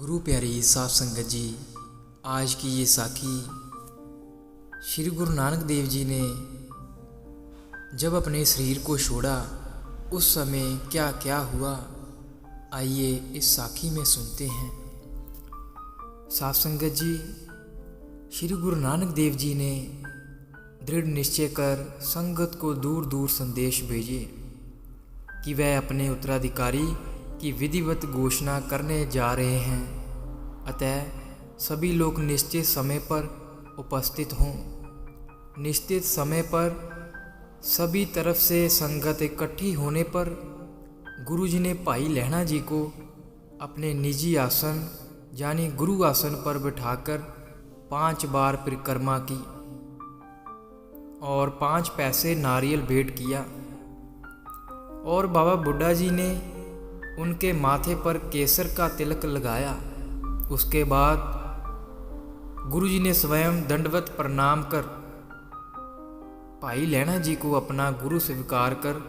गुरु प्यारी साध संगत जी, आज की ये साखी श्री गुरु नानक देव जी ने जब अपने शरीर को छोड़ा उस समय क्या क्या हुआ, आइए इस साखी में सुनते हैं। साध संगत जी, श्री गुरु नानक देव जी ने दृढ़ निश्चय कर संगत को दूर दूर संदेश भेजे कि वह अपने उत्तराधिकारी की विधिवत घोषणा करने जा रहे हैं, अतः सभी लोग निश्चित समय पर उपस्थित हों। निश्चित समय पर सभी तरफ से संगत इकट्ठी होने पर गुरुजी ने भाई लहणा जी को अपने निजी आसन यानी गुरु आसन पर बिठाकर 5 बार परिक्रमा की और 5 पैसे नारियल भेंट किया और बाबा बुड्ढा जी ने उनके माथे पर केसर का तिलक लगाया। उसके बाद गुरुजी ने स्वयं दंडवत प्रणाम कर भाई लहणा जी को अपना गुरु स्वीकार कर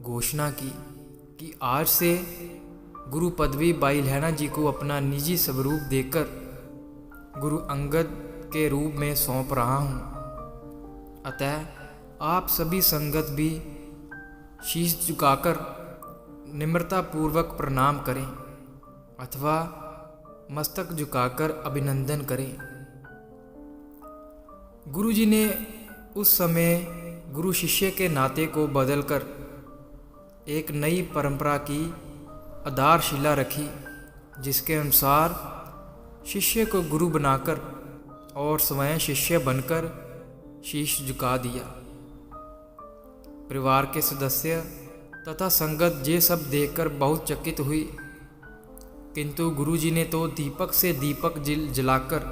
घोषणा की कि आज से गुरु पदवी भाई लहणा जी को अपना निजी स्वरूप देकर गुरु अंगद के रूप में सौंप रहा हूँ। अतः आप सभी संगत भी शीश झुकाकर निम्रतापूर्वक प्रणाम करें अथवा मस्तक झुकाकर अभिनंदन करें। गुरुजी ने उस समय गुरु शिष्य के नाते को बदलकर एक नई परंपरा की आधारशिला रखी, जिसके अनुसार शिष्य को गुरु बनाकर और स्वयं शिष्य बनकर शीश झुका दिया। परिवार के सदस्य तथा संगत ये सब देखकर बहुत चकित हुई, किंतु गुरुजी ने तो दीपक से दीपक जलाकर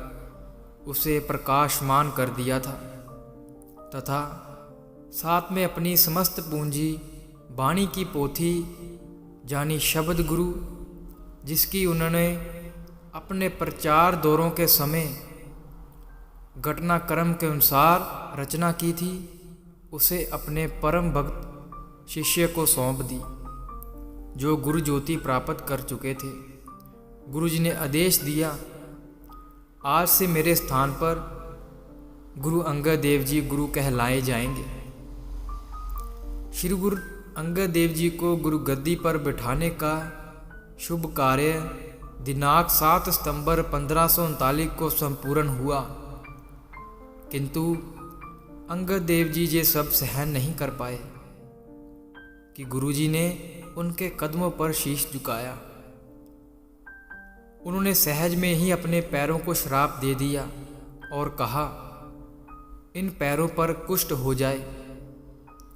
उसे प्रकाशमान कर दिया था तथा साथ में अपनी समस्त पूंजी वाणी की पोथी यानी शब्द गुरु, जिसकी उन्होंने अपने प्रचार दौरों के समय घटनाक्रम के अनुसार रचना की थी, उसे अपने परम भक्त शिष्य को सौंप दी, जो गुरु ज्योति प्राप्त कर चुके थे। गुरुजी ने आदेश दिया, आज से मेरे स्थान पर गुरु अंगद देव जी गुरु कहलाए जाएंगे। श्री गुरु अंगद देव जी को गुरु गद्दी पर बिठाने का शुभ कार्य दिनांक 7 सितंबर 1539 को संपूर्ण हुआ, किंतु अंगद देव जी ये सब सहन नहीं कर पाए कि गुरुजी ने उनके कदमों पर शीश झुकाया। उन्होंने सहज में ही अपने पैरों को श्राप दे दिया और कहा, इन पैरों पर कुष्ठ हो जाए।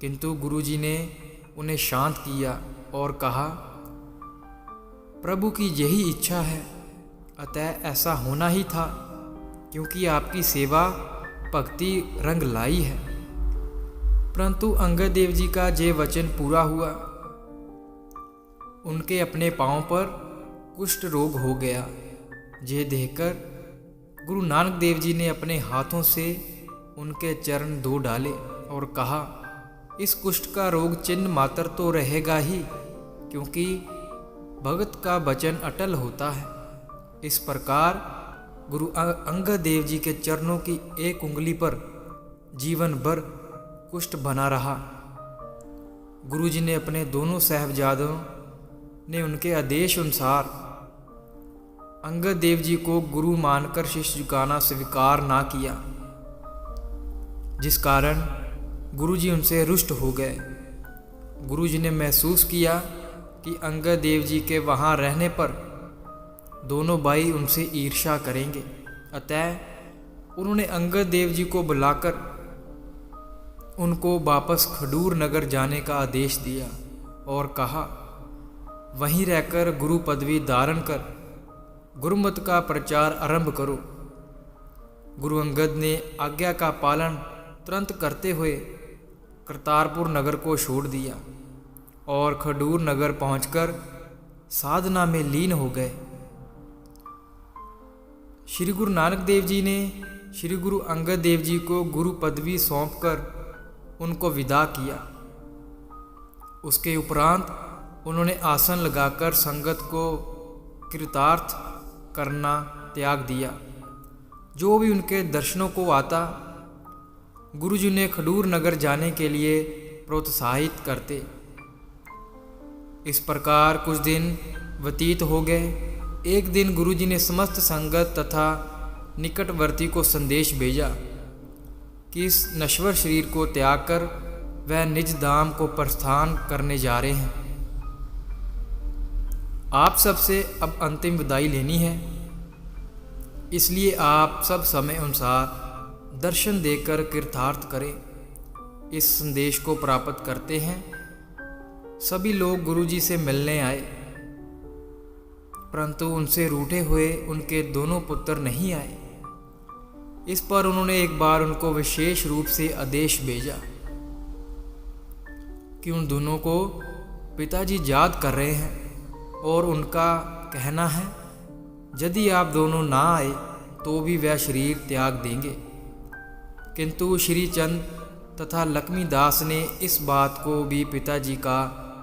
किंतु गुरुजी ने उन्हें शांत किया और कहा, प्रभु की यही इच्छा है, अतः ऐसा होना ही था, क्योंकि आपकी सेवा भक्ति रंग लाई है। परंतु अंगद देव जी का ये वचन पूरा हुआ। उनके अपने पांव पर कुष्ठ रोग हो गया। ये देखकर गुरु नानक देव जी ने अपने हाथों से उनके चरण धो डाले और कहा, इस कुष्ठ का रोग चिन्ह मात्र तो रहेगा ही, क्योंकि भगत का वचन अटल होता है। इस प्रकार गुरु अंगद देव जी के चरणों की एक उंगली पर जीवन भर कुष्ठ बना रहा। गुरुजी ने अपने दोनों साहबजादों ने उनके आदेश अनुसार अंगद देव जी को गुरु मानकर शीश झुकाना स्वीकार ना किया, जिस कारण गुरुजी उनसे रुष्ट हो गए। गुरुजी ने महसूस किया कि अंगद देव जी के वहाँ रहने पर दोनों भाई उनसे ईर्ष्या करेंगे, अतः उन्होंने अंगद देव जी को बुलाकर उनको वापस खडूर नगर जाने का आदेश दिया और कहा, वहीं रहकर गुरु पदवी धारण कर गुरुमत का प्रचार आरंभ करो। गुरु अंगद ने आज्ञा का पालन तुरंत करते हुए करतारपुर नगर को छोड़ दिया और खडूर नगर पहुंचकर साधना में लीन हो गए। श्री गुरु नानक देव जी ने श्री गुरु अंगद देव जी को गुरु पदवी सौंपकर उनको विदा किया। उसके उपरांत उन्होंने आसन लगाकर संगत को कृतार्थ करना त्याग दिया। जो भी उनके दर्शनों को आता गुरुजी ने खडूर नगर जाने के लिए प्रोत्साहित करते। इस प्रकार कुछ दिन व्यतीत हो गए। एक दिन गुरुजी ने समस्त संगत तथा निकटवर्ती को संदेश भेजा कि इस नश्वर शरीर को त्याग कर वह निज धाम को प्रस्थान करने जा रहे हैं। आप सबसे अब अंतिम विदाई लेनी है, इसलिए आप सब समय अनुसार दर्शन देकर कृतार्थ करें। इस संदेश को प्राप्त करते हैं सभी लोग गुरुजी से मिलने आए, परंतु उनसे रूठे हुए उनके दोनों पुत्र नहीं आए। इस पर उन्होंने एक बार उनको विशेष रूप से आदेश भेजा कि उन दोनों को पिताजी याद कर रहे हैं और उनका कहना है यदि आप दोनों ना आए तो भी वह शरीर त्याग देंगे। किंतु श्री चंद तथा लक्ष्मीदास ने इस बात को भी पिताजी का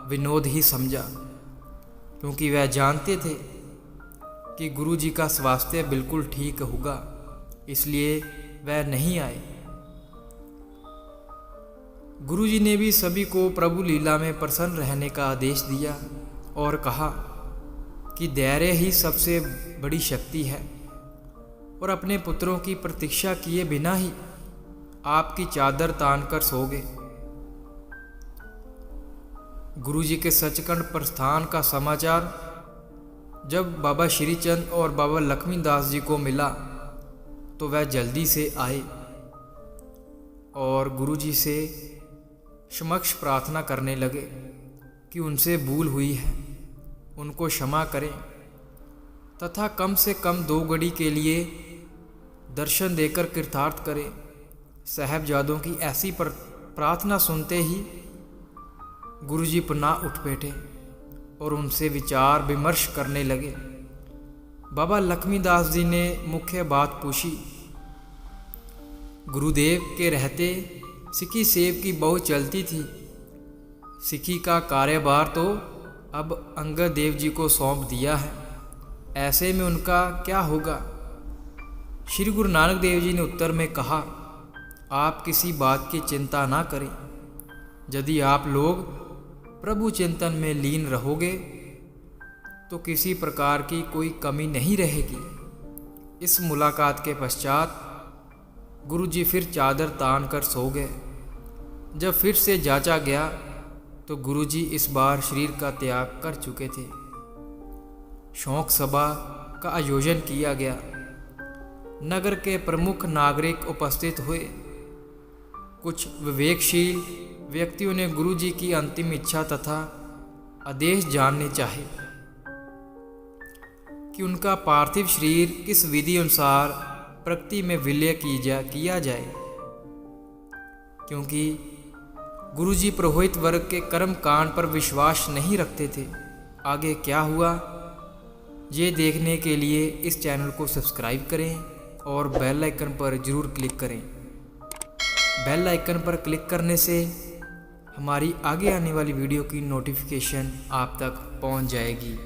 विनोद ही समझा, क्योंकि वह जानते थे कि गुरुजी का स्वास्थ्य बिल्कुल ठीक होगा, इसलिए वह नहीं आए। गुरुजी ने भी सभी को प्रभु लीला में प्रसन्न रहने का आदेश दिया और कहा कि धैर्य ही सबसे बड़ी शक्ति है और अपने पुत्रों की प्रतीक्षा किए बिना ही आपकी चादर तान कर सो गए। गुरुजी के सचखंड प्रस्थान का समाचार जब बाबा श्रीचंद और बाबा लक्ष्मीदास जी को मिला तो वह जल्दी से आए और गुरुजी से समक्ष प्रार्थना करने लगे कि उनसे भूल हुई है, उनको क्षमा करें तथा कम से कम 2 घड़ी के लिए दर्शन देकर कृतार्थ करें। साहबजादों की ऐसी प्रार्थना सुनते ही गुरुजी पुनः उठ बैठे और उनसे विचार विमर्श करने लगे। बाबा लक्ष्मीदास जी ने मुख्य बात पूछी। गुरुदेव के रहते सिक्खी सेव की बहुत चलती थी। सिक्खी का कार्यभार तो अब अंगद देव जी को सौंप दिया है, ऐसे में उनका क्या होगा? श्री गुरु नानक देव जी ने उत्तर में कहा, आप किसी बात की चिंता ना करें। यदि आप लोग प्रभु चिंतन में लीन रहोगे तो किसी प्रकार की कोई कमी नहीं रहेगी। इस मुलाकात के पश्चात गुरुजी फिर चादर तान कर सो गए। जब फिर से जांचा गया तो गुरुजी इस बार शरीर का त्याग कर चुके थे। शोक सभा का आयोजन किया गया। नगर के प्रमुख नागरिक उपस्थित हुए। कुछ विवेकशील व्यक्तियों ने गुरुजी की अंतिम इच्छा तथा आदेश जानने चाहे कि उनका पार्थिव शरीर किस विधि अनुसार प्रकृति में विलय किया जाए, क्योंकि गुरुजी पुरोहित वर्ग के कर्म कांड पर विश्वास नहीं रखते थे। आगे क्या हुआ ये देखने के लिए इस चैनल को सब्सक्राइब करें और बेल आइकन पर ज़रूर क्लिक करें। बेल आइकन पर क्लिक करने से हमारी आगे आने वाली वीडियो की नोटिफिकेशन आप तक पहुंच जाएगी।